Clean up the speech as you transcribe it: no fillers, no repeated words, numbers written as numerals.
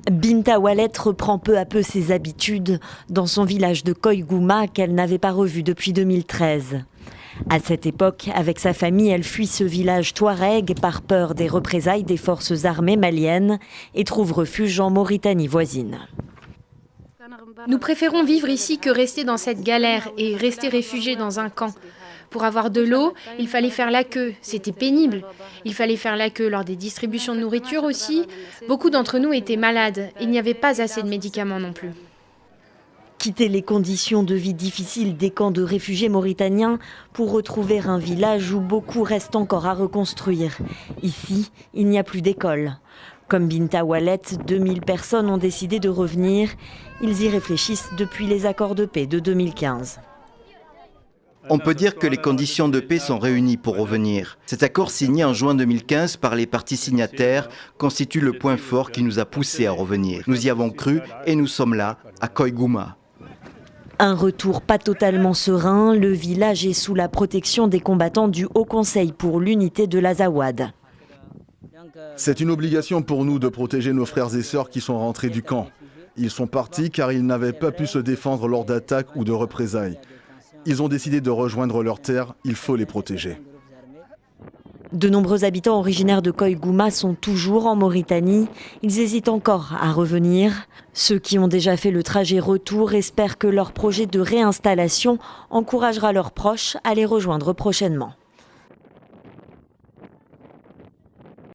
Binta Wallet reprend peu à peu ses habitudes dans son village de Koïgouma qu'elle n'avait pas revu depuis 2013. À cette époque, avec sa famille, elle fuit ce village touareg par peur des représailles des forces armées maliennes et trouve refuge en Mauritanie voisine. Nous préférons vivre ici que rester dans cette galère et rester réfugiés dans un camp. Pour avoir de l'eau, il fallait faire la queue. C'était pénible. Il fallait faire la queue lors des distributions de nourriture aussi. Beaucoup d'entre nous étaient malades. Il n'y avait pas assez de médicaments non plus. Quitter les conditions de vie difficiles des camps de réfugiés mauritaniens pour retrouver un village où beaucoup restent encore à reconstruire. Ici, il n'y a plus d'école. Comme Binta Wallet, 2000 personnes ont décidé de revenir. Ils y réfléchissent depuis les accords de paix de 2015. On peut dire que les conditions de paix sont réunies pour revenir. Cet accord signé en juin 2015 par les parties signataires constitue le point fort qui nous a poussés à revenir. Nous y avons cru et nous sommes là, à Koïgouma. Un retour pas totalement serein, le village est sous la protection des combattants du Haut Conseil pour l'unité de l'Azawad. C'est une obligation pour nous de protéger nos frères et sœurs qui sont rentrés du camp. Ils sont partis car ils n'avaient pas pu se défendre lors d'attaques ou de représailles. Ils ont décidé de rejoindre leurs terres, il faut les protéger. De nombreux habitants originaires de Koïgouma sont toujours en Mauritanie. Ils hésitent encore à revenir. Ceux qui ont déjà fait le trajet retour espèrent que leur projet de réinstallation encouragera leurs proches à les rejoindre prochainement.